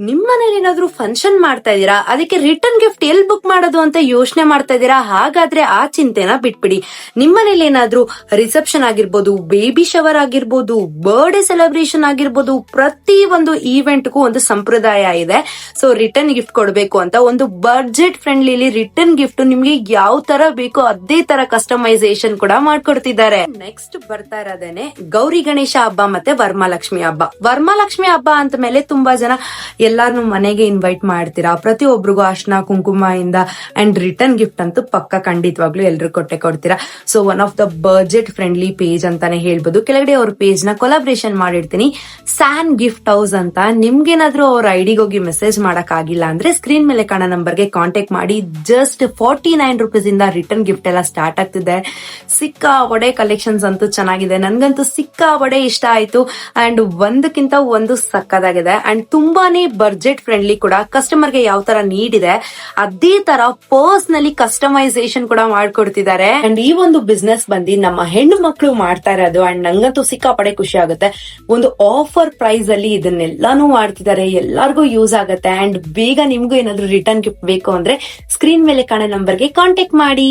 ನಿಮ್ ಮನೇಲಿ ಏನಾದ್ರು ಫಂಕ್ಷನ್ ಮಾಡ್ತಾ ಇದೀರಾ, ಅದಕ್ಕೆ ರಿಟರ್ನ್ ಗಿಫ್ಟ್ ಎಲ್ಲಿ ಬುಕ್ ಮಾಡೋದು ಅಂತ ಯೋಚನೆ ಮಾಡ್ತಾ ಇದೀರಾ? ಹಾಗಾದ್ರೆ ಆ ಚಿಂತೆನ ಬಿಟ್ಬಿಡಿ. ನಿಮ್ ಮನೇಲಿ ಏನಾದ್ರು ರಿಸೆಪ್ಷನ್ ಆಗಿರ್ಬೋದು, ಬೇಬಿ ಶವರ್ ಆಗಿರ್ಬೋದು, ಬರ್ಡೇ ಸೆಲೆಬ್ರೇಷನ್ ಆಗಿರ್ಬೋದು, ಪ್ರತಿ ಒಂದು ಈವೆಂಟ್ಗೂ ಒಂದು ಸಂಪ್ರದಾಯ ಇದೆ. ಸೊ ರಿಟರ್ನ್ ಗಿಫ್ಟ್ ಕೊಡ್ಬೇಕು ಅಂತ ಒಂದು ಬಡ್ಜೆಟ್ ಫ್ರೆಂಡ್ಲಿ ರಿಟರ್ನ್ ಗಿಫ್ಟ್ ನಿಮ್ಗೆ ಯಾವ ತರ ಬೇಕೋ ಅದೇ ತರ ಕಸ್ಟಮೈಸೇಷನ್ ಕೂಡ ಮಾಡ್ಕೊಡ್ತಿದ್ದಾರೆ. ನೆಕ್ಸ್ಟ್ ಬರ್ತಾ ಇರೋದೇನೆ ಗೌರಿ ಗಣೇಶ ಹಬ್ಬ ಮತ್ತೆ ವರಮಹಾಲಕ್ಷ್ಮಿ ಹಬ್ಬ. ವರಮಹಾಲಕ್ಷ್ಮಿ ಹಬ್ಬ ಅಂತ ಮೇಲೆ ತುಂಬಾ ಜನ ಎಲ್ಲಾರನು ಮನೆಗೆ ಇನ್ವೈಟ್ ಮಾಡ್ತೀರಾ, ಪ್ರತಿಯೊಬ್ಬರಿಗೂ ಅರ್ಶನ ಕುಂಕುಮ ಇಂದ ಅಂಡ್ ರಿಟರ್ನ್ ಗಿಫ್ಟ್ ಅಂತೂ ಪಕ್ಕ ಖಂಡಿತವಾಗ್ಲೂ ಎಲ್ರು ಕೊಡ್ತೀರಾ. So one of the budget friendly page ಅಂತಾನೆ ಹೇಳ್ಬೋದು. ಕೆಳಗಡೆ ಅವ್ರ ಪೇಜ್ ನ ಕೊಲಾಬ್ರೇಷನ್ ಮಾಡಿರ್ತೀನಿ, ಸ್ಯಾನ್ ಗಿಫ್ಟ್ ಹೌಸ್ ಅಂತ. ನಿಮ್ಗೇನಾದ್ರೂ ಅವ್ರ ಐಡಿಗೆ ಹೋಗಿ ಮೆಸೇಜ್ ಮಾಡಕ್ ಆಗಿಲ್ಲ ಅಂದ್ರೆ ಸ್ಕ್ರೀನ್ ಮೇಲೆ ಕಾಣೋ ನಂಬರ್ಗೆ ಕಾಂಟ್ಯಾಕ್ಟ್ ಮಾಡಿ. ಜಸ್ಟ್ 49 ರೂಪೀಸ್ ಇಂದ ರಿಟರ್ನ್ ಗಿಫ್ಟ್ ಎಲ್ಲ ಸ್ಟಾರ್ಟ್ ಆಗ್ತಿದೆ. ಸಿಕ್ಕಾಪಟ್ಟೆ ಕಲೆಕ್ಷನ್ಸ್ ಅಂತೂ ಚೆನ್ನಾಗಿದೆ, ನನ್ಗಂತೂ ಸಿಕ್ಕಾಪಟ್ಟೆ ಇಷ್ಟ ಆಯ್ತು. ಅಂಡ್ ಒಂದಕ್ಕಿಂತ ಒಂದು ಸಕ್ಕದಾಗಿದೆ ಅಂಡ್ ತುಂಬಾನೇ ಬಡ್ಜೆಟ್ ಫ್ರೆಂಡ್ಲಿ ಕೂಡ. ಕಸ್ಟಮರ್ ಗೆ ಯಾವ ತರ ನೀಡ್ ಇದೆ ಅದೇ ತರ ಪರ್ಸನಲಿ ಕಸ್ಟಮೈಸೇಷನ್ ಕೂಡ ಮಾಡ್ಕೊಡ್ತಿದ್ದಾರೆ. ಅಂಡ್ ಈ ಒಂದು ಬಿಸ್ನೆಸ್ ಬಂದು ನಮ್ಮ ಹೆಣ್ಣು ಮಕ್ಕಳು ಮಾಡ್ತಾ ಇರೋದು ಅಂಡ್ ನಂಗಂತೂ ಸಿಕ್ಕಾಪಡೆ ಖುಷಿ ಆಗುತ್ತೆ. ಒಂದು ಆಫರ್ ಪ್ರೈಸ್ ಅಲ್ಲಿ ಇದನ್ನೆಲ್ಲಾನು ಮಾಡ್ತಿದ್ದಾರೆ, ಎಲ್ಲಾರ್ಗೂ ಯೂಸ್ ಆಗುತ್ತೆ. ಅಂಡ್ ಬೇಗ ನಿಮ್ಗೂ ಏನಾದ್ರು ರಿಟರ್ನ್ ಗಿಫ್ಟ್ ಬೇಕು ಅಂದ್ರೆ ಸ್ಕ್ರೀನ್ ಮೇಲೆ ಕಾಣೋ ನಂಬರ್ಗೆ ಕಾಂಟ್ಯಾಕ್ಟ್ ಮಾಡಿ.